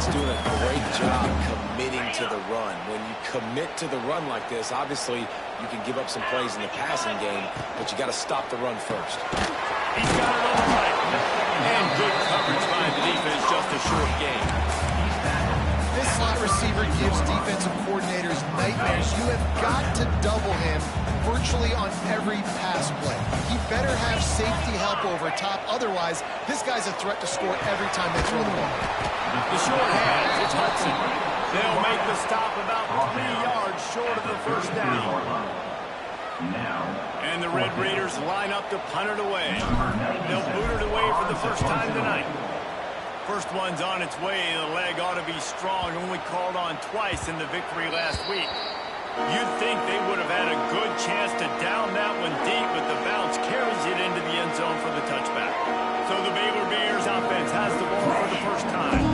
defense doing a great job committing to the run. When you commit to the run like this, obviously you can give up some plays in the passing game, but you got to stop the run first. He's got it on the right. And good coverage by the defense, just a short game. This slot receiver gives defensive coordinators nightmares. You have got to double him virtually on every pass play. He better have safety help over top. Otherwise, this guy's a threat to score every time they throw the ball. The short hands, it's Hudson. They'll make the stop about 3 yards short of the first down. And the Red Raiders line up to punt it away. They'll boot it away for the first time tonight. First one's on its way. The leg ought to be strong. Only called on twice in the victory last week. You'd think they would have had a good chance to down that one deep, but the bounce carries it into the end zone for the touchback. So the Baylor Bears offense has the ball for the first time.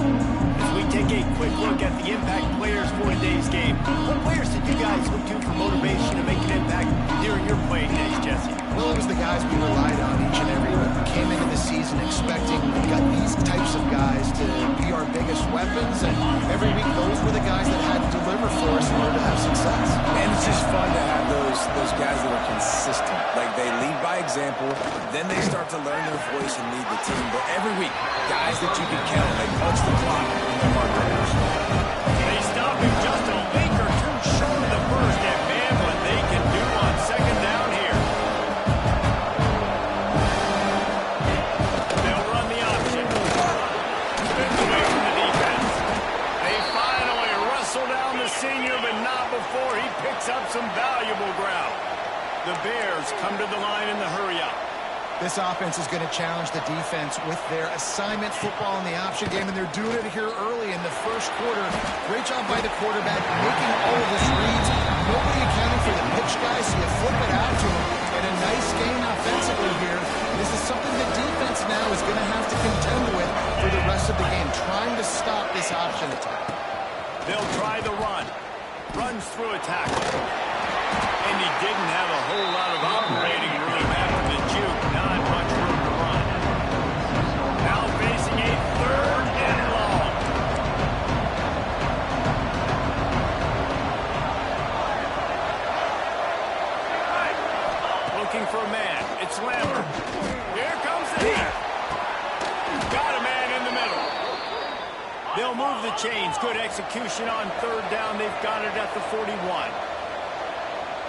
As we take a quick look at the impact players for today's game, what players did you guys look to for motivation to make an impact during your playing days, Jesse? Well, it was the guys we relied on each and every week. We came into the season expecting we've got these types of guys to be our biggest weapons, and every week those were the guys that had to deliver for us in order to have success. And it's just fun to have those guys that are consistent. Like, they lead by example, then they start to learn their voice and lead the team. But every week, guys that you can count, they punch the clock and they're hard runners. They stop him just a week or two short of the first, and man, what they can do on second down here. They'll run the option. Spins away from the defense. They finally wrestle down the senior, but not before he picks up some valuable ground. The Bears come to the line in the hurry-up. This offense is going to challenge the defense with their assignment football in the option game, and they're doing it here early in the first quarter. Great job by the quarterback, making all of his reads. Nobody accounting for the pitch guy, so you flip it out to him. And a nice game offensively here. This is something the defense now is going to have to contend with for the rest of the game, trying to stop this option attack. They'll try the run. Runs through a tackle. And he didn't have a whole lot of operating room after the juke. Not much room to run. Now facing a third and long. Looking for a man. It's Lambert. Here comes the heat. Got a man in the middle. They'll move the chains. Good execution on third down. They've got it at the 41.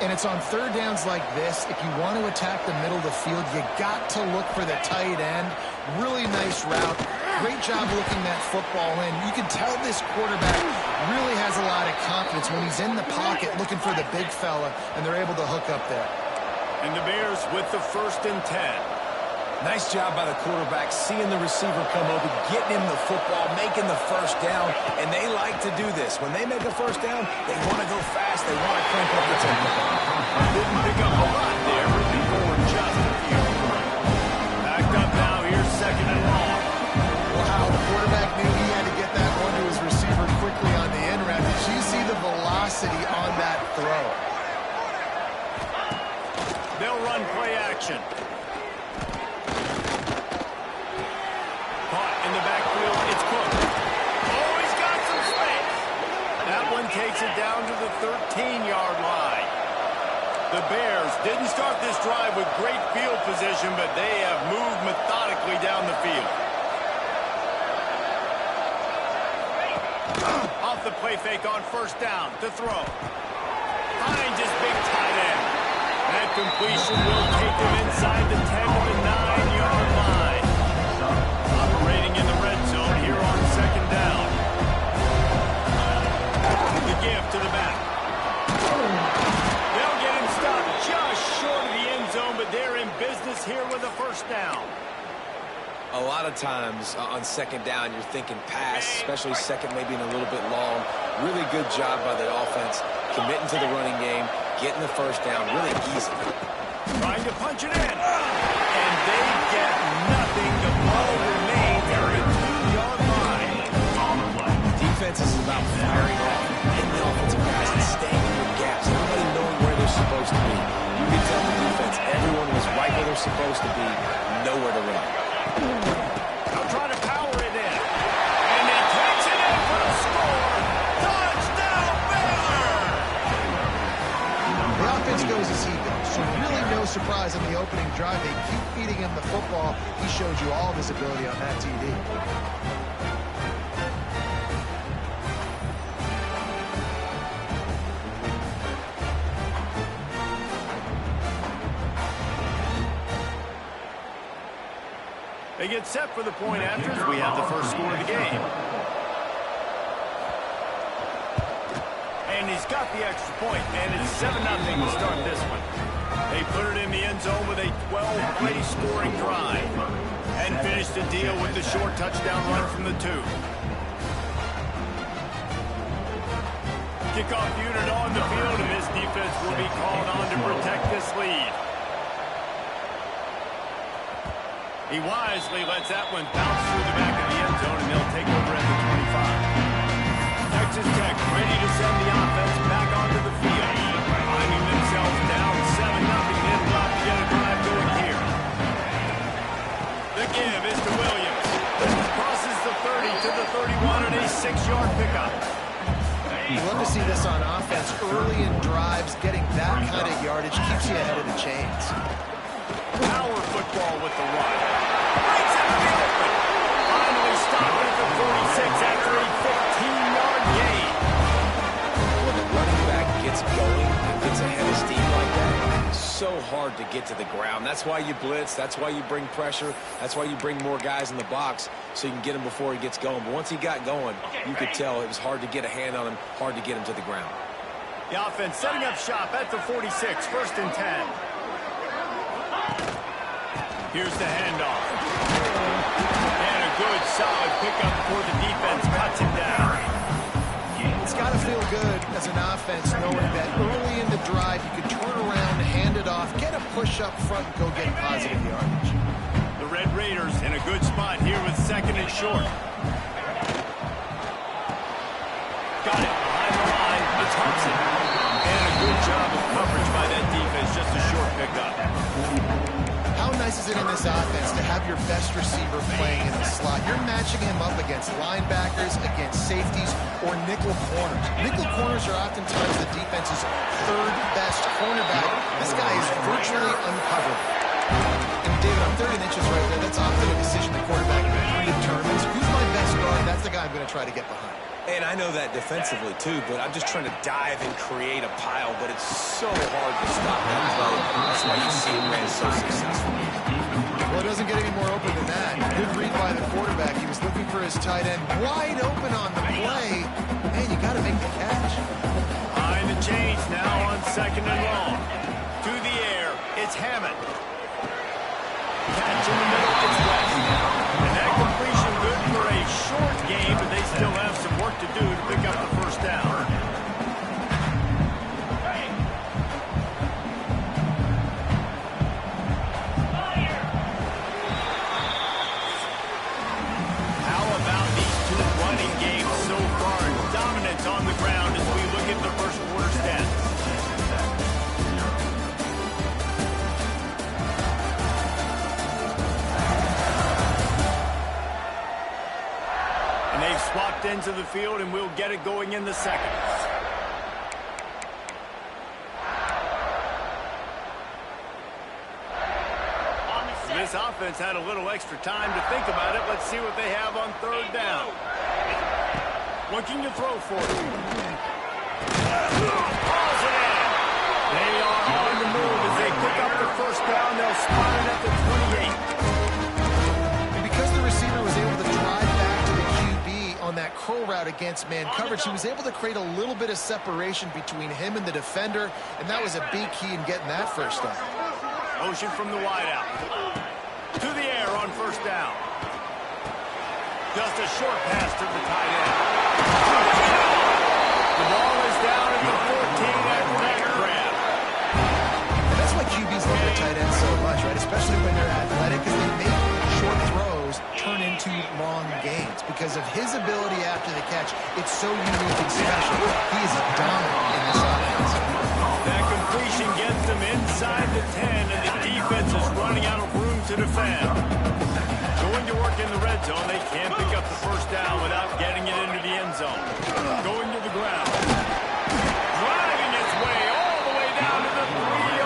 And it's on third downs like this, if you want to attack the middle of the field, you got to look for the tight end. Really nice route. Great job looking that football in. You can tell this quarterback really has a lot of confidence when he's in the pocket looking for the big fella, and they're able to hook up there. And the Bears with the 1st and 10. Nice job by the quarterback, seeing the receiver come over, getting him the football, making the first down, and they like to do this. When they make a first down, they want to go fast, they want to crank up the tempo. Didn't pick up a lot there, but before just a few. Backed up now, here's second and long. Wow, the quarterback knew he had to get that one to his receiver quickly on the end route. Did you see the velocity on that throw? They'll run play action. Caught in the backfield, it's Cook. Oh, he's got some space. That one takes it down to the 13-yard line. The Bears didn't start this drive with great field position, but they have moved methodically down the field. Off the play fake on first down to throw. Finds his big tight end. That completion will take them inside the 10 to the 9-yard line. Operating in the red zone here on second down. The give to the back. They'll get him stopped just short of the end zone, but they're in business here with a first down. A lot of times on second down, you're thinking pass, especially second maybe in a little bit long. Really good job by the offense, committing to the running game, getting the first down, really easy. Trying to punch it in. And they get nothing. The ball remains at the 2-yard line. Defense is about firing off, getting the offensive guys and staying in their gaps, everybody knowing where they're supposed to be. You can tell the defense, everyone was right where they're supposed to be, nowhere to run. They'll try to power it in. And he takes it in for goes as he goes. So really no surprise on the opening drive. They keep feeding him the football. He showed you all of his ability on that TD. They get set for the point after as we have the first score of the game. And he's got the extra point, and it's 7-0 to start this one. They put it in the end zone with a 12-play scoring drive and finished the deal with the short touchdown run from the 2. Kickoff unit on the field, and this defense will be called on to protect this lead. He wisely lets that one bounce through the back of the end zone, and they'll take over at the 25. Texas Tech ready to send the offense back onto the field. Finding themselves down 7-0, they've got to get a drive going here. The give is to Williams. Crosses the 30 to the 31 and a 6-yard pickup. You love to see this on offense. Early in drives, getting that kind of yardage keeps you ahead of the chains. Power football with the run. Breaks into the open. Finally stopped at the 46 after a 15-yard gain. When the running back gets going and gets ahead of steam like that, it's so hard to get to the ground. That's why you blitz. That's why you bring pressure. That's why you bring more guys in the box so you can get him before he gets going. But once he got going, you could tell it was hard to get a hand on him, hard to get him to the ground. The offense setting up shop at the 46, 1st and 10. Here's the handoff. And a good, solid pickup before the defense cuts him down. It's got to feel good as an offense knowing that early in the drive you can turn around, hand it off, get a push up front, and go get positive yardage. The Red Raiders in a good spot here with 2nd and short. Got it behind the line. It's Hudson. And a good job of coverage by that defense. Just a short pickup. How nice is it in this offense to have your best receiver playing in the slot? You're matching him up against linebackers, against safeties, or nickel corners. Nickel corners are oftentimes the defense's 3rd best cornerback. This guy is virtually uncovered. And David, on 30 inches right there, that's often a decision the quarterback determines. Who's my best guard? That's the guy I'm going to try to get behind. And I know that defensively, too, but I'm just trying to dive and create a pile, but it's so hard to stop that play. That's why you see him ran so successful. Well, it doesn't get any more open than that. Good read by the quarterback. He was looking for his tight end wide open on the play. Man, you got to make the catch. Behind the chains now on 2nd and long. To the air, it's Hammond. Catch in the middle, it's West. And that completion good for a short game, but they still have some work to do to pick up the 1st down. How about these 2 running games so far? Dominance on the ground as we look at the 1st quarter stats. They've swapped into the field, and we'll get it going in the 2nd. This offense had a little extra time to think about it. Let's see what they have on 3rd down. Looking to throw for it. Calls it in. They are on the move as they pick up the 1st down. They'll spot it at the 28. And because the receiver was able to drive back to the QB on that curl route against man coverage, he was able to create a little bit of separation between him and the defender, and that was a big key in getting that 1st down. Motion from the wideout. To the air on 1st down. Just a short pass to the tight end. The ball is down at the 14 after that grab. And that's why QBs love their tight ends so much, right? Especially when they're athletic, because they make short throws turn into long gains. Because of his ability after the catch, it's so unique and special. He is dominant in this offense. That completion gets them inside the 10, and the defense is running out of room to defend. Going to work in the red zone, they can't pick up the 1st down without getting it into the end zone. Going to the ground. Driving its way all the way down to the 3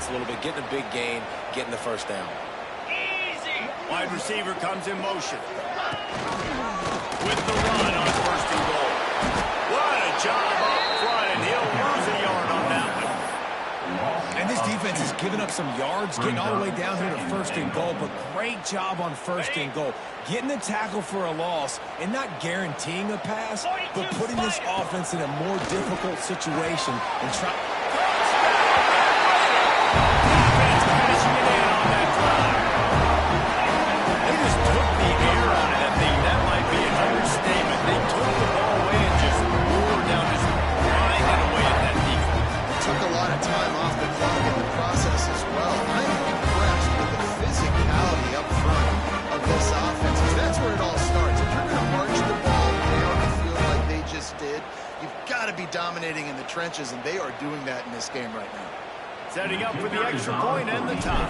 a little bit, getting a big gain, getting the first down. Wide receiver comes in motion. With the run on first and goal. What a job up front, and he'll lose a yard on that one. And this defense has given up some yards, getting all the way down here to first and goal, but great job on first and goal. Getting the tackle for a loss and not guaranteeing a pass, but putting this offense in a more difficult situation and trying. Defense cashing it in on that drive. They just took the air out of that thing. That might be an understatement. They took the ball away and just roared down, just grinding away at that defense. Took a lot of time off the clock in the process as well. I'm impressed with the physicality up front of this offense. That's where it all starts. If you're going to march the ball down the field like they just did, you've got to be dominating in the trenches, and they are doing that in this game right now. Setting up for the extra point and the tie.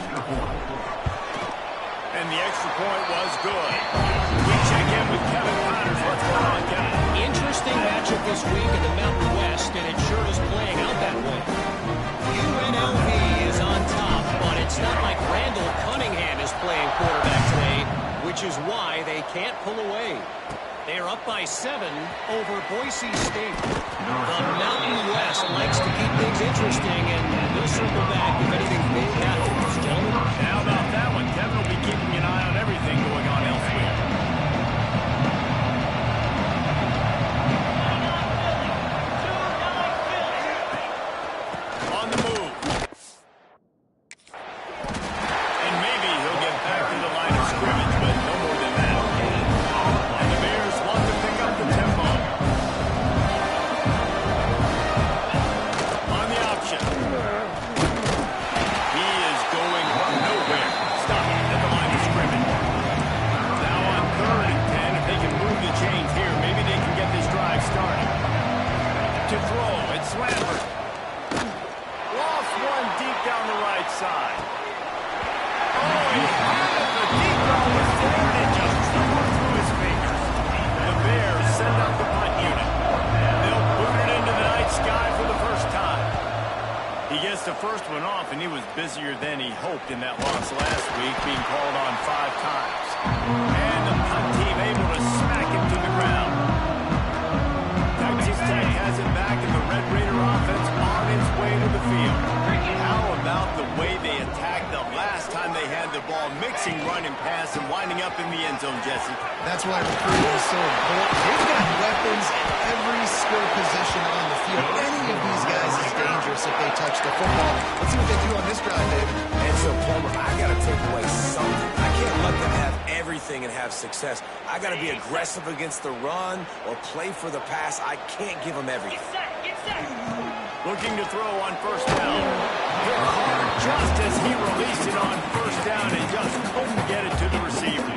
And the extra point was good. We check in with Kevin Connors. What's going on, Kevin? Interesting matchup this week in the Mountain West, and it sure is playing out that way. UNLV is on top, but it's not like Randall Cunningham is playing quarterback today, which is why they can't pull away. They are up by 7 over Boise State. The Mountain West likes to keep things interesting, and we'll circle back if anything big happens. Gentlemen? How about that one? Kevin will be keeping an eye on everything going on elsewhere. On the move. And maybe he'll get back to the line of scrimmage, but no more than that. And the Bears want to pick up the tempo. On the option. He is going nowhere. Stop at the line of scrimmage. Now on 3rd and 10, if they can move the chains here, maybe they can get this drive started. To throw, it's Lambert. Lost one deep down the right side. Oh, he had it. The deep ball was there, and it just slipped through his fingers. The Bears send out the punt unit. They'll boot it into the night sky for the first time. He gets the first one off, and he was busier than he hoped in that loss last week, being called on 5 times. And the punt team able to smack him to the ground. Texas Tech has it back, and the Red Raider offense on its way to the field. How about the way they attacked the last time they had the ball, mixing run and pass and winding up in the end zone, Jesse? That's why recruiting is so important. They've got weapons at every skill position on the field. Any of these guys is dangerous if they touch the football. Let's see what they do on this drive, David. And so, Plummer, I got to take away something. I can't let them have everything and have success. I got to be aggressive against the run or play for the pass. I can't give them everything. Looking to throw on first down. Hit hard just as he released it on first down and just couldn't get it to the receiver.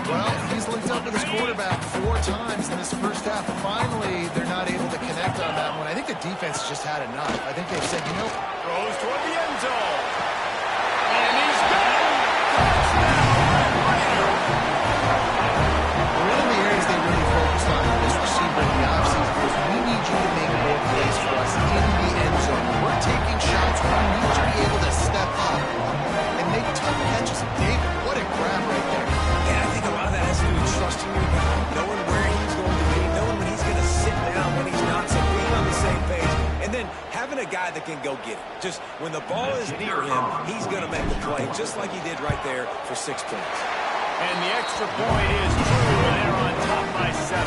Well, he's linked up with his quarterback 4 times in this first half. Finally, they're not able to connect on that one. I think the defense just had enough. I think they've said, you know. Throws toward the end zone. And he's got it. Touchdown, Red Raider. One of the areas they really focused on with this receiver in the offseason was we need you to make more plays for us in the end zone. We're taking shots. We need to be able to step up and make tough catches. David, what a grab right there. And I think a lot of that has to do with trusting your guy, knowing where he's going to be, knowing when he's going to sit down, when he's not, so being on the same page. And then having a guy that can go get it. Just when the ball is near him, he's going to make the play, just like he did right there for 6 points. And the extra point is true, and they're on top by 7.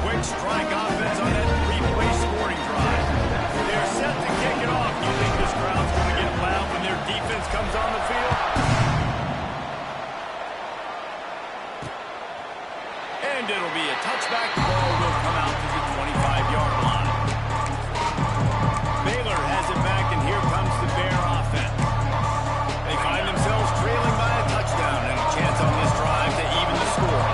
Quick strike offense on that 3-play scoring drive. They're set to kick it off. You think this crowd's going to get loud when their defense comes on the field? And it'll be a touchback. The ball will come out to the 25-yard line. Baylor has it back, and here comes the Bear offense. They find themselves trailing by a touchdown and a chance on this drive to even the score.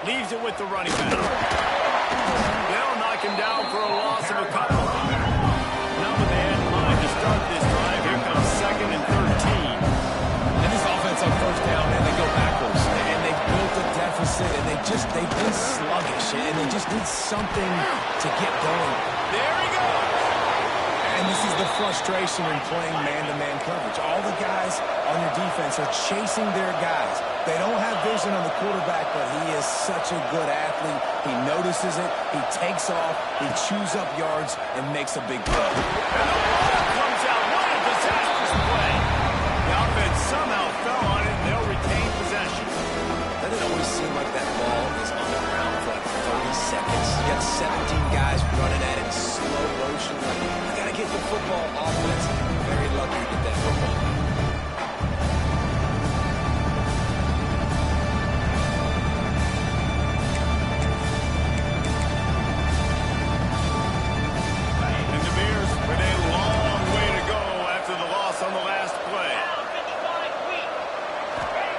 Leaves it with the running back. They'll knock him down for a loss of a couple. Not what they had in mind to start this drive. Here comes 2nd and 13. And this offense on first down, man, they go backwards. And they built a deficit, and they've been sluggish, and they just need something to get going. There he goes. the frustration in playing man-to-man coverage. All the guys on your defense are chasing their guys. They don't have vision on the quarterback, but he is such a good athlete. He notices it, he takes off, he chews up yards, and makes a big play. And the ball comes out. What a disastrous play. The offense somehow fell on it, and they'll retain possession. Doesn't it always seem like that ball is on the ground for like 30 seconds? You got 17 guys running at it in slow motion. You got to get the football offense. Very lucky to get that football. And the Bears with a long way to go after the loss on the last play.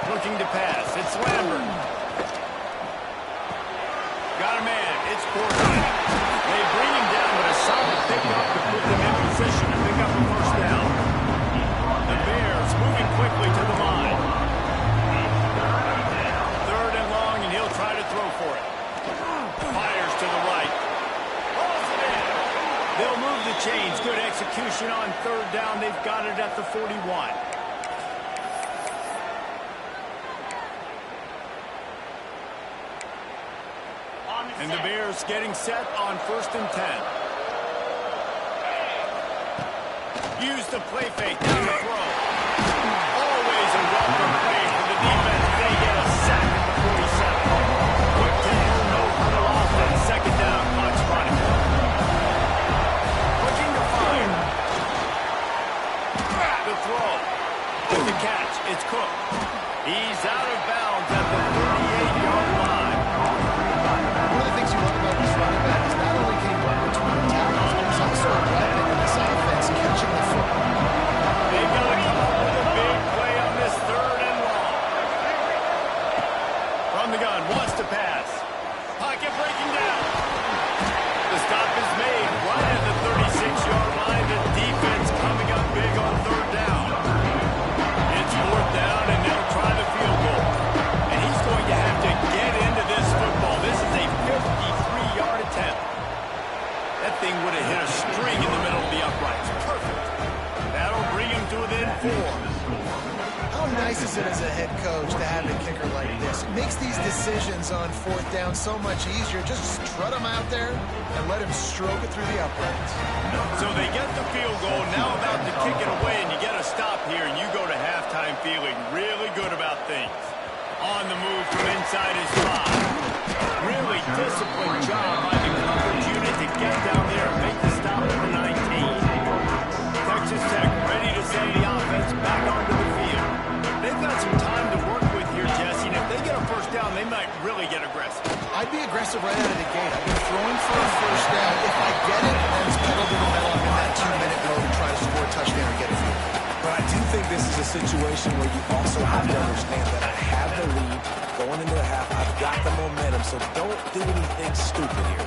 Looking to pass. It's Lambert. Got a man. It's Porter. They bring him down with a solid pickup to put them in position to pick up a first down. The Bears moving quickly to the line. 3rd and long, and he'll try to throw for it. Fires to the right. Pulls it in. They'll move the chains. Good execution on 3rd down. They've got it at the 41. And the Bears getting set on 1st and 10. Use the play fake down the throw. Always a welcome play for the defense. They get a sack at the 47. Quick tackle, no huddle offense. 2nd down, clock's running. Looking to fire. The throw. With the catch, it's Cook. He's out of bounds at the 38-yard line. One of the things you love about this running back is not only can he run between tackles, but he's also a weapon in this offense, catching the football. They've got to come up with a big play on this 3rd and long. From the gun, wants to pass. Pocket breaking down. The stop is made right at the 36-yard line. The defense coming up big on 3rd down. It's 4th down, and they'll try the field goal. And he's going to have to get into this football. This is a 53-yard attempt. That thing would have hit a string in the middle of the uprights. Perfect. That'll bring him to within 4. How nice is it as a head coach to have a kicker like this? It makes these decisions on 4th down so much easier. Just strut him out there and let him stroke it through the uprights. So they get the field goal, now about to kick it away, and you get a stop here, and you go to halftime feeling really good about things. On the move from inside his 5. Really disciplined job by the coverage unit to get down there and make the stop at the 19. Texas Tech ready to send the offense back onto the field. They've got some time to work with here, Jesse, and if they get a first down, they might really get aggressive. I'd be aggressive right out of the gate. I've been throwing for a first down. If I get it, then it's pedal to the metal. I'm in that 2-minute mode and try to score a touchdown or get a field goal. But I do think this is a situation where you also have to understand that I have the lead going into the half. I've got the momentum, so don't do anything stupid here.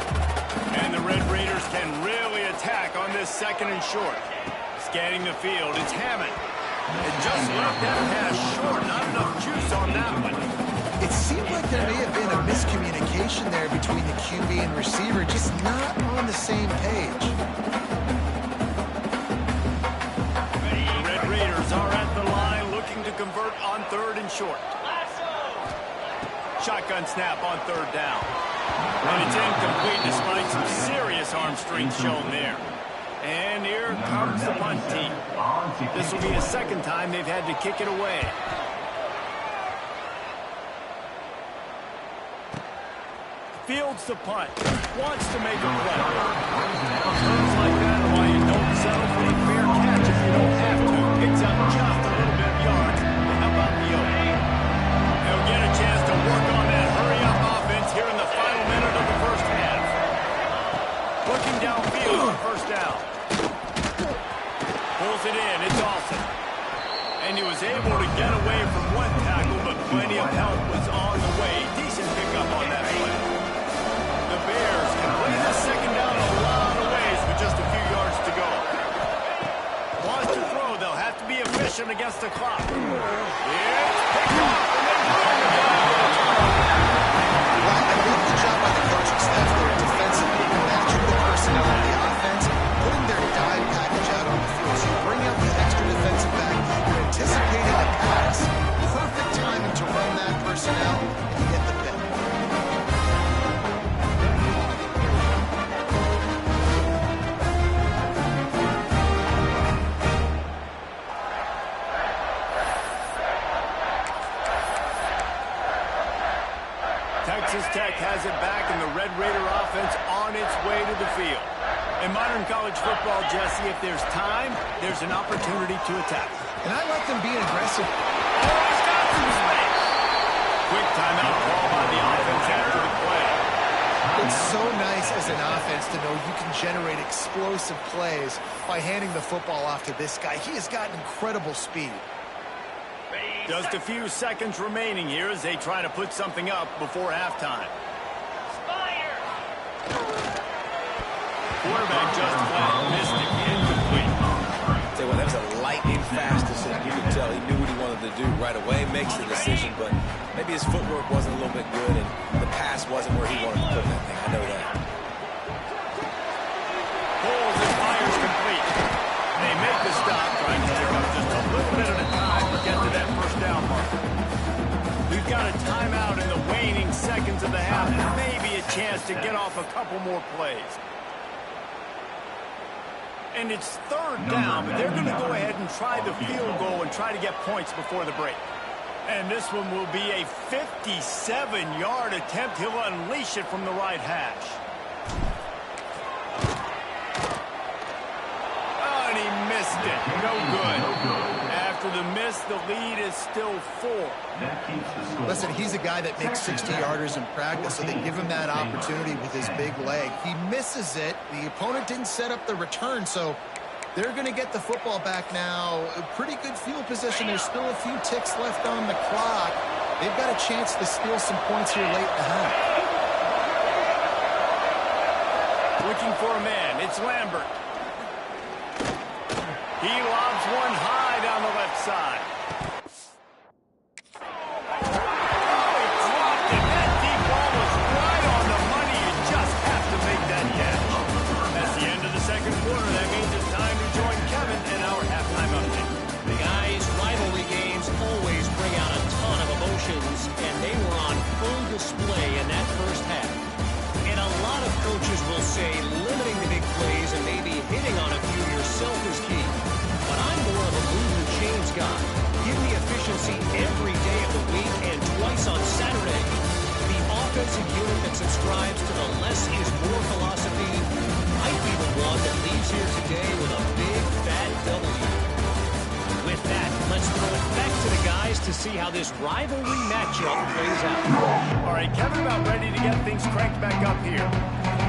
And the Red Raiders can really attack on this 2nd and short. Scanning the field, it's Hammond. It just left that pass short. Not enough juice on that one. It seemed like there may have been a miscommunication there between the QB and receiver, just not on the same page. The Red Raiders are at the line looking to convert on 3rd and short. Shotgun snap on 3rd down. And it's incomplete despite some serious arm strength shown there. And here comes the punt team. This will be the 2nd time they've had to kick it away. Fields the punt. Wants to make a play. Turns like that are why you don't settle for a fair catch if you don't have to. Picks up just a little bit of yards to help out the yoke. They'll get a chance to work on that hurry-up offense here in the final minute of the first half. Looking downfield for first down. Pulls it in. It's Austin. And he was able to get away from one tackle, but plenty of help was on the way. Decent pickup on that play. The Bears can play this 2nd down a lot of ways with just a few yards to go. Wants to throw. They'll have to be efficient against the clock. It's picked off, and they run the Well, I love the job by the coaching staff there defensively, matching the personnel on the offense, putting their dime package out on the Texas Tech has it back, and the Red Raider offense on its way to the field. In modern college football, Jesse, if there's time, there's an opportunity to attack. And I like them being aggressive. Oh, he's got some space. Quick timeout call by the offense after the play. It's so nice as an offense to know you can generate explosive plays by handing the football off to this guy. He has got incredible speed. Just a few seconds remaining here as they try to put something up before halftime. Quarterback just flat missed it, incomplete. Tell you what, that was a lightning fast decision. You could tell he knew what he wanted to do right away, makes the decision, but maybe his footwork wasn't a little bit good and the pass wasn't where he wanted to put that thing. I know that. Pulls and fires complete. They make the stop, trying to pick up just a little bit at a time to get to that first down mark. We've got a timeout in the waning seconds of the half, and maybe a chance to get off a couple more plays. And it's third down, but they're going to go ahead and try the field goal and try to get points before the break. And this one will be a 57-yard attempt. He'll unleash it from the right hash. Oh, and he missed it. No good. After the miss, the lead is still 4. Listen, he's a guy that makes 60-yarders in practice, so they give him that opportunity with his big leg. He misses it. The opponent didn't set up the return, so they're going to get the football back now. A pretty good field position. There's still a few ticks left on the clock. They've got a chance to steal some points here late in the half. Looking for a man. It's Lambert. He lobs one high down the left side. Oh, he dropped it. That deep ball was right on the money. You just have to make that catch. That's the end of the second quarter. That means it's time to join Kevin in our halftime update. Guys, rivalry games always bring out a ton of emotions, and they were on full display in that first half. And a lot of coaches will say limiting the big plays and maybe hitting on a few yourself is key. But I'm more of a move and change guy. Give me efficiency every day of the week and twice on Saturday. The offensive unit that subscribes to the less is more philosophy might be the one that leaves here today with a big fat W. With that, let's throw it back to the guys to see how this rivalry matchup plays out. All right, Kevin about ready to get things cranked back up here.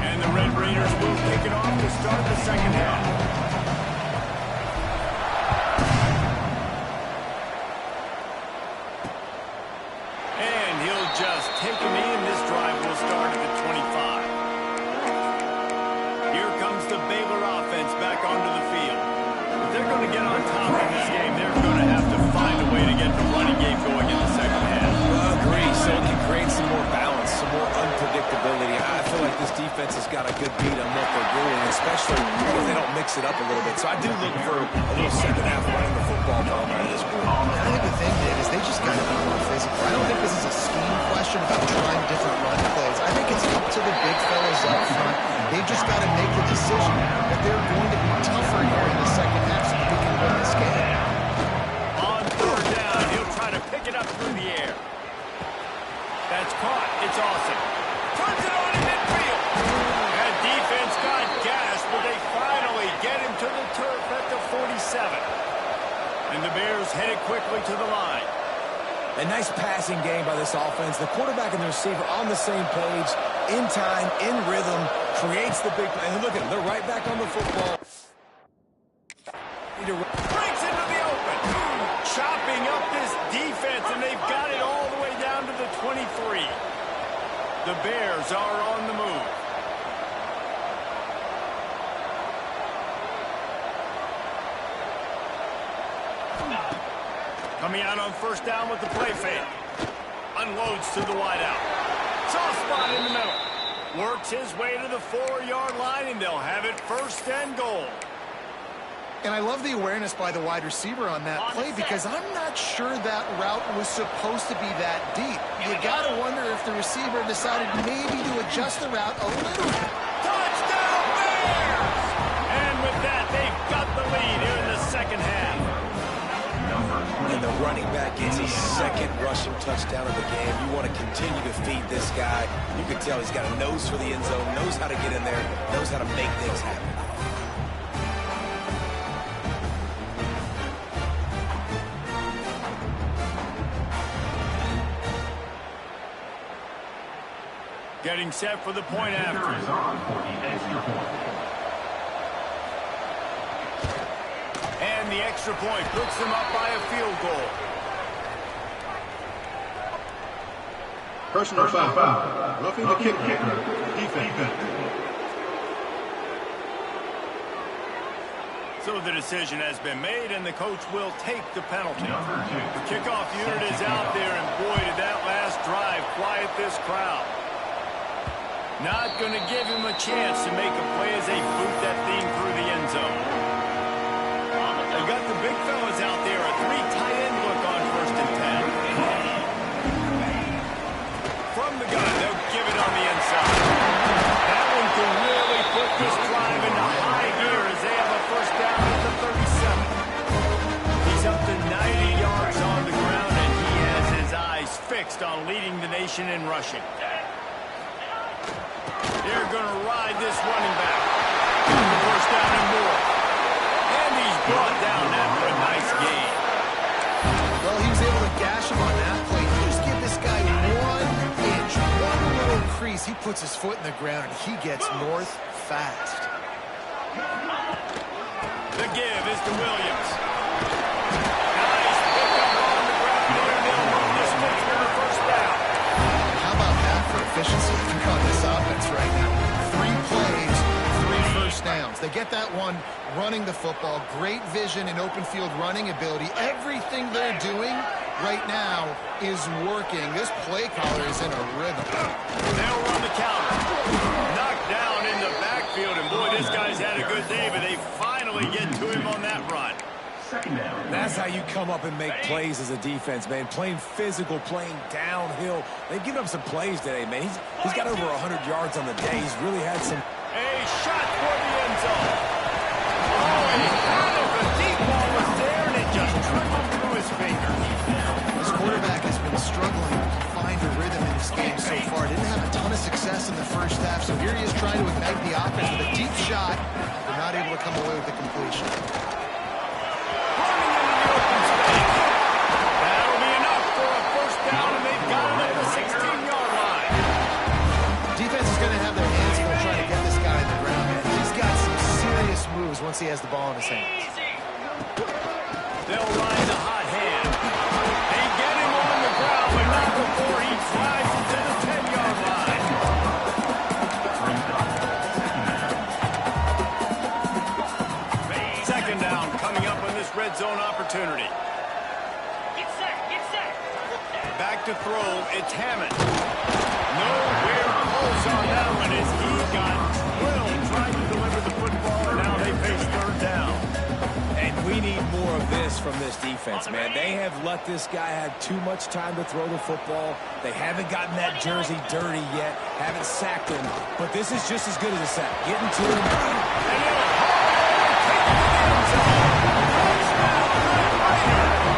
And the Red Raiders will kick it off to start the second half. And he'll just take a knee, and this drive will start at the 25. Here comes the Baylor offense back onto the field. If they're going to get on top in this game, they're going to have to find a way to get the running game going in the second half. Agree, so it can create some more balance, some more unpredictability. I feel like this defense has got a good beat on what they're doing, especially because they don't mix it up a little bit. So I do look for a little second half running the football ball out of this group. I think the thing, Dave, is they just got to be more physical. I don't think this is a scheme question about trying different run plays. I think it's up to the big fellas up front. They've just got to make the decision that they're going to be tougher here in the second half so that they can win this game. On third down, he'll try to pick it up through the air. That's caught. It's awesome. Turns it on in midfield. That defense got gas, but they finally get him to the turf at the 47. And the Bears headed quickly to the line. A nice passing game by this offense. The quarterback and the receiver on the same page, in time, in rhythm, creates the big play. And look at them, they're right back on the football. Breaks into the open. Chopping up this defense, and they've got it all the way down to the 23. The Bears are on the move. Coming out on first down with the play fake. Unloads to the wideout. Soft spot in the middle. Works his way to the 4-yard line, and they'll have it first and goal. And I love the awareness by the wide receiver on that play because I'm not sure that route was supposed to be that deep. You got to wonder if the receiver decided maybe to adjust the route a little bit. Touchdown, Bears! And with that, they've got the lead here in the second half. And the running back gets his second rushing touchdown of the game, you want to continue to feed this guy. You can tell he's got a nose for the end zone, knows how to get in there, knows how to make things happen. Getting set for the point after. And the extra point puts them up by a field goal. Personal foul. Roughing the kicker. Defense. So the decision has been made, and the coach will take the penalty. The kickoff unit is out there, and boy, did that last drive quiet this crowd. Not going to give him a chance to make a play as they boot that thing through the end zone. They've got the big fellas out there, a 3 tight end look on 1st and 10. From the gun, they'll give it on the inside. That one can really put this drive into high gear as they have a 1st down at the 37. He's up to 90 yards on the ground, and he has his eyes fixed on leading the nation in rushing. They're going to ride this running back. The 1st down and more. And he's brought down after a nice gain. Well, he was able to gash him on that play. You just give this guy 1 inch, one little crease. He puts his foot in the ground, and he gets north fast. The give is to Williams. Nice pickup on the ground there. They'll run this one for the 1st down. How about that for efficiency on this offense right now? 3 plays, 3 1st downs. They get that one running the football. Great vision and open field running ability. Everything they're doing right now is working. This play caller is in a rhythm. They'll run the counter. Knocked down in the backfield, and boy, this guy's had a good day, but they finally get to him on that run. That's how you come up and make plays as a defense, man. Playing physical, playing downhill. They've given up some plays today, man. He's got over 100 yards on the day. He's really had some... A shot for the end zone. Oh, he had it. The deep ball was there, and it just trickled through his fingers. This quarterback has been struggling to find a rhythm in this game so far. Didn't have a ton of success in the 1st half, so here he is trying to ignite the offense with a deep shot. They're not able to come away with the completion. That'll be enough for a 1st down, and they've got it at the 16-yard line. Defense is going to have their hands full trying to get this guy in the ground, man. He's got some serious moves once he has the ball in his hands. They'll ride the hot hand. They get him on the ground, but not before he drives it to the 10-yard line. 2nd down coming up on this red zone opportunity. Get set, get set. Back to throw, it's Hammond. Nowhere close on that one as he got drilled trying to deliver the football, and now they face 3rd down. And we need more of this from this defense, man. They have let this guy have too much time to throw the football. They haven't gotten that jersey dirty yet, haven't sacked him, but this is just as good as a sack. Getting to him. And he'll take it to the end zone. Touchdown, Red Raiders.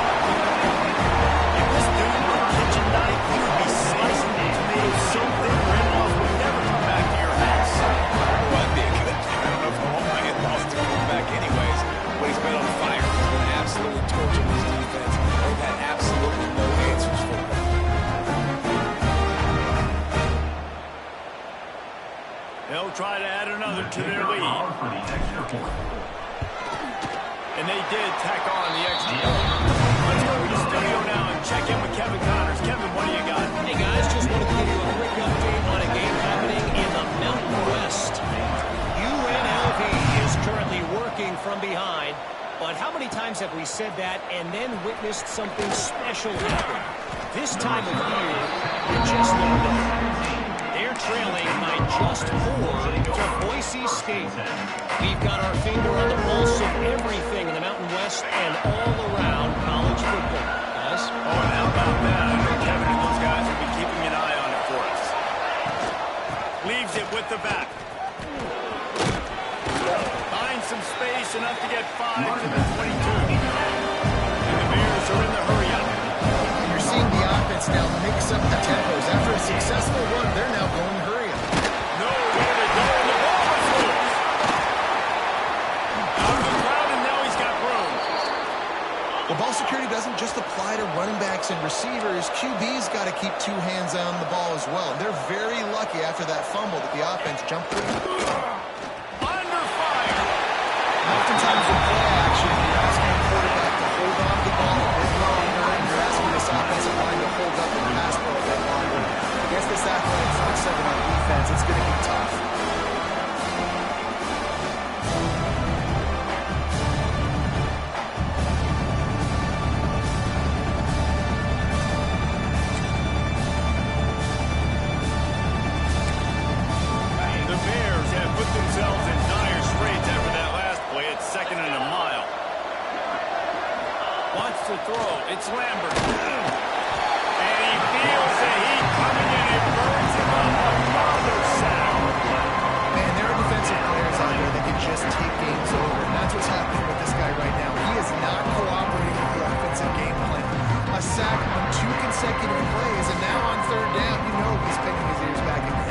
If this dude were a kitchen knife, he would be slicing the tomatoes so thin Randolph would never come back to your house. Well, that'd be a good thing. I don't know if the home man lost to come back anyways, but he's been on fire. He's been absolutely torching this defense. They've had absolutely no answers for him. They'll try to add another to their lead. And they did tack on the extra point. Let's go to the studio now and check in with Kevin Connors. Kevin, what do you got? Hey, guys, just wanted to give you a quick update on a game happening in the Mountain West. UNLV is currently working from behind, but how many times have we said that and then witnessed something special happen? This time of year, you just don't know. They're trailing by just 4 to Boise State. We've got our finger on the pulse of everything in the Mountain West and all around college football. Guys? Oh, and how about that? I think Kevin and those guys will be keeping an eye on it for us. Leaves it with the back. Finds some space, enough to get 5 to the 22. And the Bears are in the hurry-up. running backs and receivers, QB's got to keep two hands on the ball as well. And they're very lucky after that fumble that the offense jumped through. Under fire. Oftentimes in play action, you're asking a quarterback to hold on to the ball a bit longer, and you're asking this offensive line to hold up the pass for a bit longer. Against this athletic front seven on defense, it's going to be tough. It's Lambert. And he feels the heat coming in and burns him up. Another sack. Man, there are defensive players out there that can just take games over. And that's what's happening with this guy right now. He is not cooperating with the offensive game plan. A sack on 2 consecutive plays, and now on 3rd down, you know he's pinning his ears back again.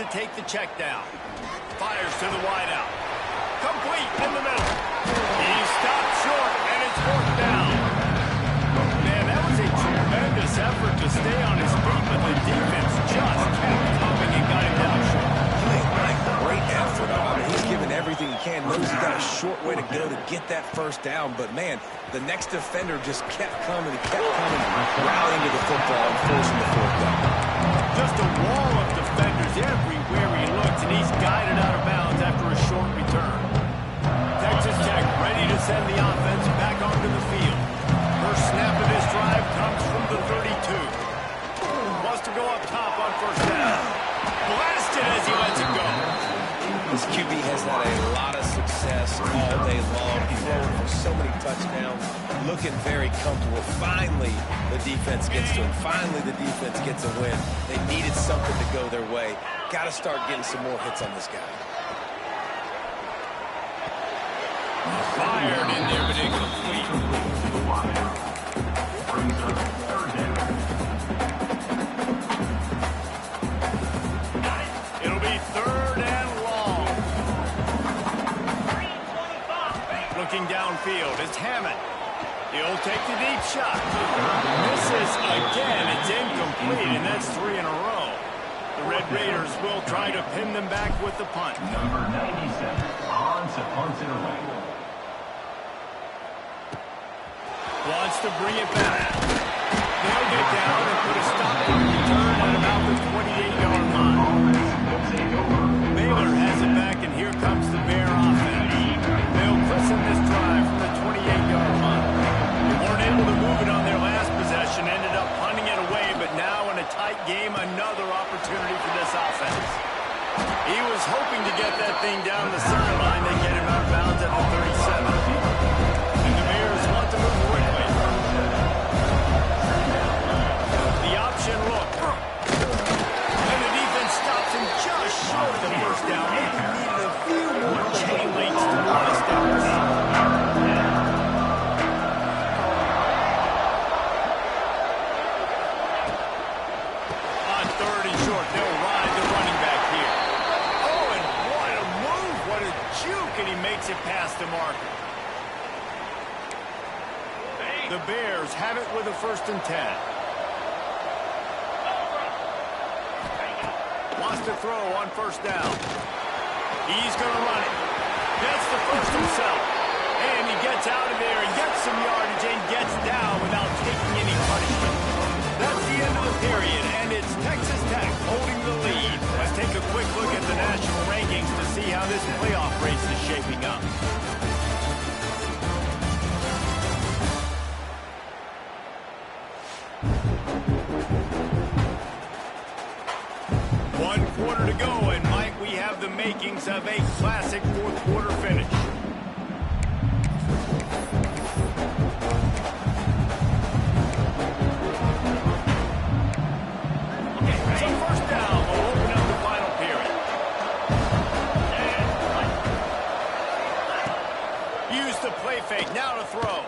Take the check down. Fires to the wideout. Complete in the middle. He stopped short, and it's 4th down. Man, that was a tremendous effort to stay on his feet, but the defense just kept coming and got him down short. Great effort. I mean, he's given everything he can. Knows he's got a short way to go to get that 1st down, but man, the next defender just kept coming and kept coming, rallying to the football and forcing the 4th down. Just a wall of defenders everywhere he looks, and he's guided out of bounds after a short return. Texas Tech ready to send the offense back onto the field. First snap of this drive comes from the 32. Wants to go up top on 1st down. Blasted as he lets it go. This QB has had a lot of success all day long, throwing for so many touchdowns, looking very comfortable. Finally, the defense gets to him. Finally, the defense gets a win. They needed something to go their way. Got to start getting some more hits on this guy. Fired in there, but incomplete. It'll be 3rd and long. Looking downfield, it's Hammond. He'll take the deep shot. Misses again. It's incomplete, and that's 3 in a row. The Red Raiders will try to pin them back with the punt. Number 97, Hans punts it away. Wants to bring it back. They'll get down and put a stop on the return at about the 28-yard line. Baylor has it back, and here comes the Bear offense. They'll christen this drive from the 28-yard line. They weren't able to move it on their last possession, ended up punting it away, but now in a tight game, another opportunity for this offense. He was hoping to get that thing down the sideline. They get him out of bounds at the 37. And the Bears want to move quickly. The option look. And the defense stops him just short of the 1st down. He needed a few more chain links to move the stops. On 3rd and short, they'll ride the running back here. Oh, and what a move. What a juke, and he makes it past the marker. The Bears have it with a 1st and 10. Wants to throw on 1st down. He's going to run it. Gets the first himself. And he gets out of there and gets some yardage and gets down without taking any punishment. That's the end of the period, and it's Texas Tech holding the lead. Let's take a quick look at the national rankings to see how this playoff race is shaping up. One quarter to go, and Mike, we have the makings of a classic 4th quarter finish. So 1st down will open up the final period. Use the play fake. Now to throw.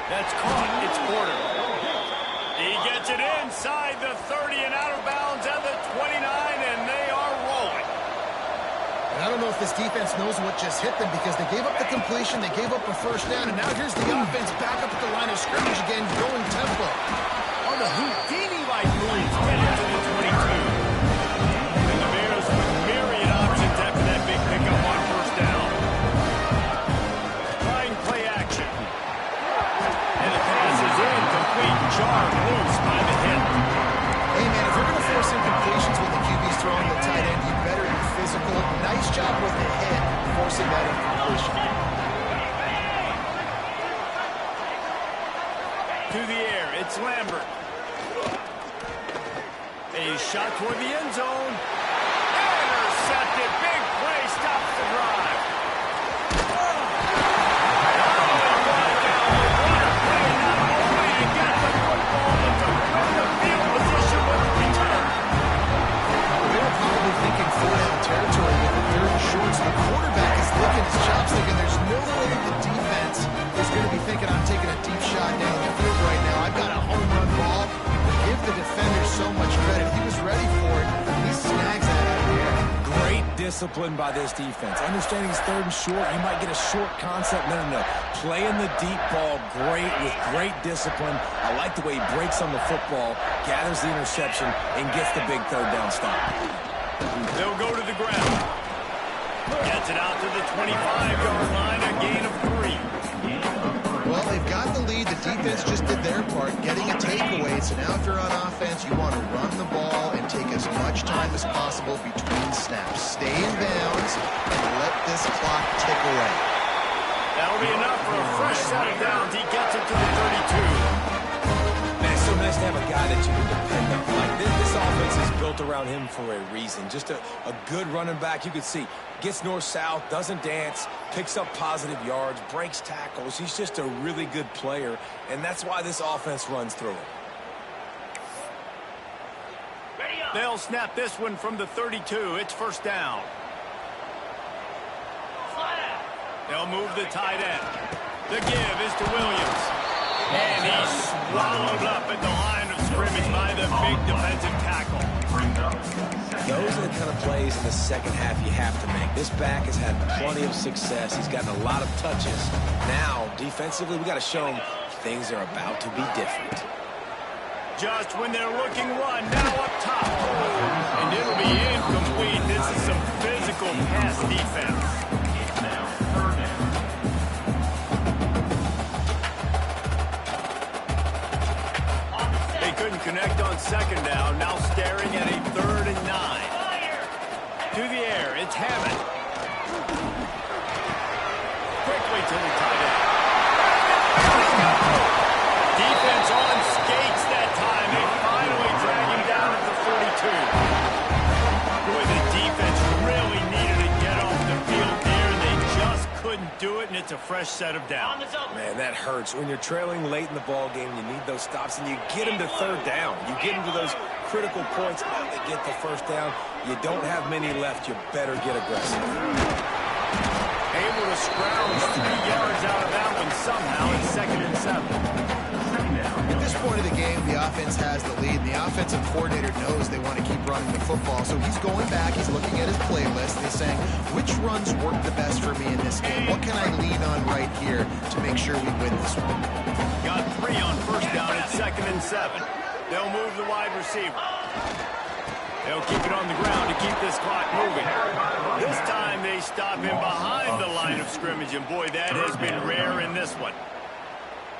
That's caught. It's Porter. He gets it inside the 30 and out of bounds at the 29, and they are rolling. And I don't know if this defense knows what just hit them because they gave up the completion, they gave up a first down, and now here's the offense back up at the line of scrimmage again, going tempo. On the Houdini-like moves, get into the 22. And the Bears with myriad options after that big pickup on first down. Trying play action. And the pass is incomplete, jarred loose by the hip. Hey, man, if you're going to force incompletions when the QB's throwing the tight end, you better be physical. Nice job with the hit, forcing that incompletion. To the air, it's Lambert. A shot toward the end zone. Intercepted. Big play stops the drive. Thinking four-down territory with the third and shorts. The quarterback is licking his chopstick, and there's no way that the defense is going to be thinking, I'm taking a deep shot down the field right now. I've got a home run ball. Give the defender so much credit. He was ready for it. He snags that out of the air. Great discipline by this defense. Understanding he's third and short, he might get a short concept. No. Playing the deep ball great with great discipline. I like the way he breaks on the football, gathers the interception, and gets the big third down stop. They'll go to the ground. Gets it out to the 25-yard line, a gain of 3. Well, they've got the lead. The defense just did their part, getting a takeaway. So now if you're on offense, you want to run the ball and take as much time as possible between snaps. Stay in bounds and let this clock tick away. That'll be enough for a fresh set of downs. He gets it to the 32. Man, it's so nice to have a guy that you can depend on. Like this offense is built around him for a reason. Just a good running back. You can see, gets north-south, doesn't dance, picks up positive yards, breaks tackles. He's just a really good player, and that's why this offense runs through him. They'll snap this one from the 32. It's first down. They'll move the tight end. The give is to Williams. And he's swallowed up at the line of scrimmage by the big defensive tackle. Those are the kind of plays in the second half you have to make. This back has had plenty of success. He's gotten a lot of touches. Now, defensively, we got to show him things are about to be different. Just when they're looking one, now up top. And it'll be incomplete. This is some physical pass defense. Couldn't connect on second down. Now staring at a 3rd and 9. To the air, it's Hammond. Quickly to the tight end. Defense on skates that time. They finally drag him down at the 42. Boy, the defense really needed to get off the field there. They just couldn't do it, and it's a fresh set of downs. Man, that hurts. When you're trailing late in the ball game, you need those stops, and you get them to third down. You get them to those critical points. Now they get the first down. You don't have many left. You better get aggressive. Able to scrounge 3 yards out of that one somehow. It's 2nd and 7. At this point of the game, the offense has the lead, and the offensive coordinator knows they want to keep running the football. So he's going back, he's looking at his playlist, and he's saying, which runs work the best for me in this game? What can I lean on right here to make sure we win this one? Got 3 on first down at 2nd and 7. They'll move the wide receiver. They'll keep it on the ground to keep this clock moving. This time they stop him behind the line of scrimmage, and boy, that has been rare in this one.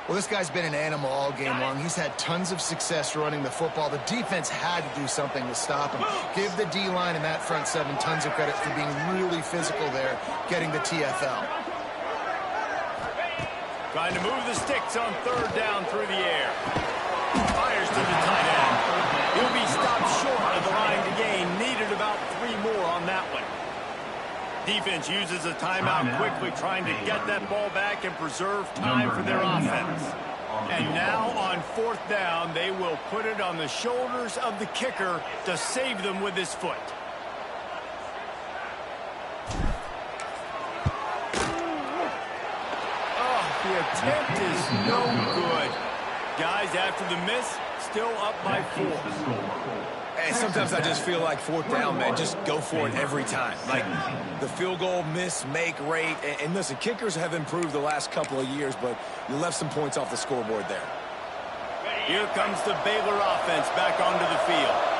Well, this guy's been an animal all game long. He's had tons of success running the football. The defense had to do something to stop him. Give the D-line and that front 7 tons of credit for being really physical there, getting the TFL. Trying to move the sticks on 3rd down through the air. Fires to the tight end. He'll be stopped short of the line to gain. Needed about 3 more on that one. Defense uses a timeout quickly, trying to get that ball back and preserve time for their offense. And now on 4th down, they will put it on the shoulders of the kicker to save them with his foot. The attempt is no good. Guys, after the miss, still up by 4. And sometimes I just feel like 4th down, man, just go for it every time. Like the field goal miss, make rate. And listen, kickers have improved the last couple of years, but you left some points off the scoreboard there. Here comes the Baylor offense back onto the field.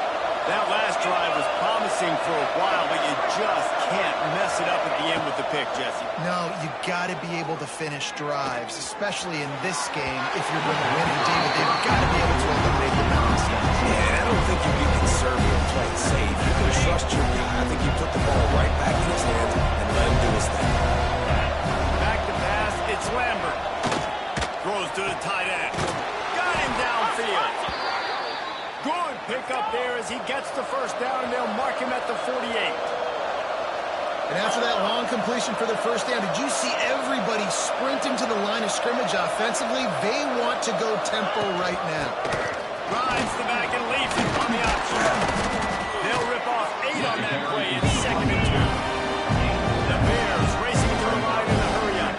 That last drive was promising for a while, but you just can't mess it up at the end with the pick, Jesse. No, you got to be able to finish drives, especially in this game if you're going to win. And David, they've got to be able to eliminate the penalties. Yeah, and I don't think you get conservative, play it safe. You can trust your guy. I think you put the ball right back in his hands and let him do his thing. Back to pass, it's Lambert. Throws to the tight end. Got him downfield. Good pick up there as he gets the first down, and they'll mark him at the 48. And after that long completion for the first down, did you see everybody sprinting to the line of scrimmage offensively? They want to go tempo right now. Rides the back and leaves it on the option. They'll rip off 8 on that play. It's 2nd and 2. The Bears racing to the line in a hurry-up.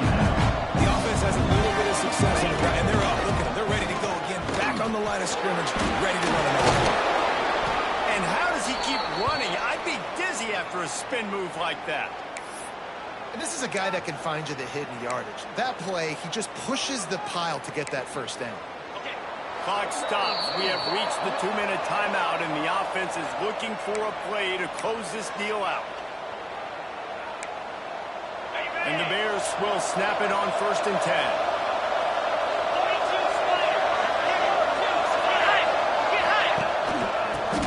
The offense has a little bit of success on the ground, and they're up. Look at them. They're ready to go again. Back on the line of scrimmage, ready to run another play. And how does he keep running? I'd be dizzy after a spin move like that. And this is a guy that can find you the hidden yardage. That play, he just pushes the pile to get that first down. Clock stops. We have reached the 2-minute timeout, and the offense is looking for a play to close this deal out. And the Bears will snap it on 1st and 10.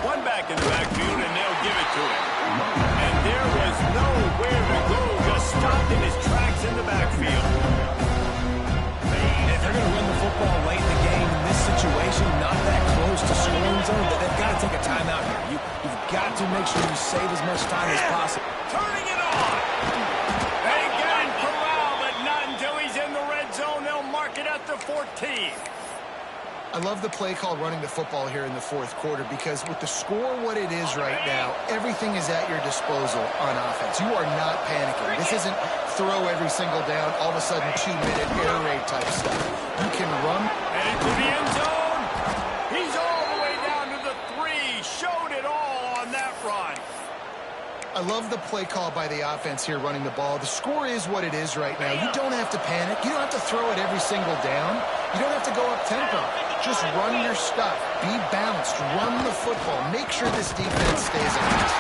One back in the backfield, and they'll give it to him. And there was nowhere to go, just stopped in his tracks in the backfield. If they're going to run the football late in the game in this situation, not that close to scoring zone, they've got to take a timeout here. You've got to make sure you save as much time as possible. Turning it on. They get him corral, but not until he's in the red zone. They'll mark it at the 14. I love the play call running the football here in the 4th quarter because with the score what it is right now, everything is at your disposal on offense. You are not panicking. This isn't throw every single down, all of a sudden 2-minute air raid type stuff. You can run. And into the end zone. He's all the way down to the 3. Showed it all on that run. I love the play call by the offense here running the ball. The score is what it is right now. You don't have to panic. You don't have to throw it every single down. You don't have to go up tempo. Just run your stuff. Be balanced. Run the football. Make sure this defense stays honest.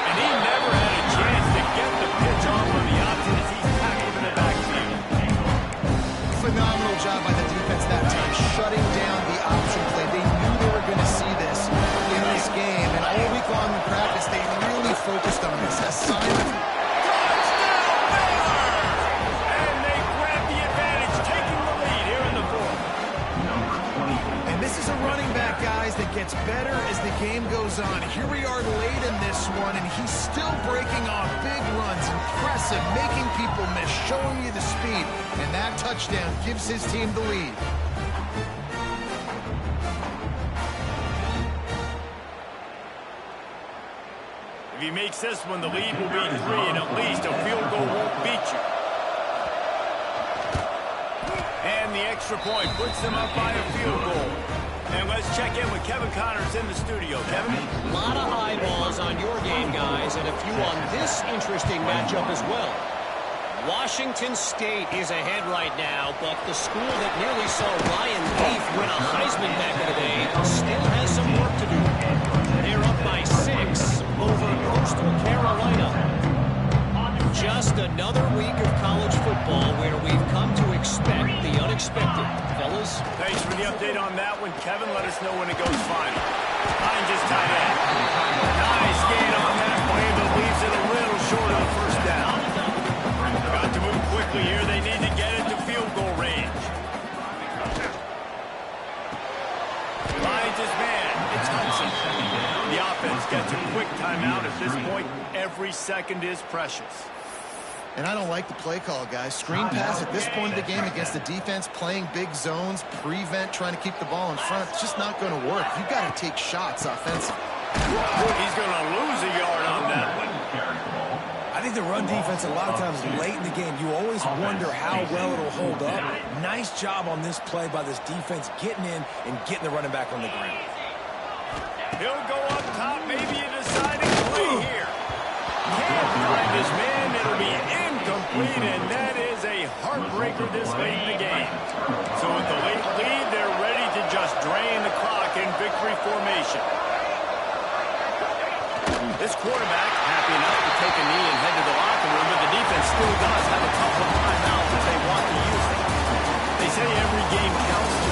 And he never had a chance to get the pitch off on the option as he's tackled in the backfield. Phenomenal job by the defense that time, shutting down the option play. They knew they were going to see this in this game, and all week long in practice, they really focused on this assignment. Touchdown, Baylor! And they grab the advantage, taking the lead here in the 4th. And this is a running back, guys, that gets better as the game goes on. Here we are late in this one, and he's still breaking off big runs, impressive, making people miss, showing you the speed, and that touchdown gives his team the lead. If he makes this one, the lead will be 3, and at least a field goal won't beat you. And the extra point puts them up by a field goal. And let's check in with Kevin Connors in the studio. Kevin? A lot of eyeballs on your game, guys, and a few on this interesting matchup as well. Washington State is ahead right now, but the school that nearly saw Ryan Leaf win a Heisman back in the day still has some work to do. They're up by 6 over Coastal Carolina. Just another week of college football where we've come to expect the unexpected. Fellas? Thanks for the update on that one, Kevin. Let us know when it goes final. Hines is tight end. Nice gain on that play, but leaves it a little short of the first down. Got to move quickly here. They need to get it to field goal range. Lions is man. It's Hudson. The offense gets a quick timeout. At this point, every second is precious. And I don't like the play call, guys. Screen pass at this point of the game against the defense, playing big zones, prevent, trying to keep the ball in front. It's just not going to work. You've got to take shots offensively. He's going to lose a yard on that one. I think the run defense, a lot of times late in the game, you always wonder how well it'll hold up. Nice job on this play by this defense, getting in and getting the running back on the ground. He'll go up top, maybe a deciding play here. Can't find his man, it'll be incomplete, and that is a heartbreaker this late in the game. So with the late lead, they're ready to just drain the clock in victory formation. This quarterback happy enough to take a knee and head to the locker room, but the defense still does have a couple of timeouts if they want to use them. They say every game counts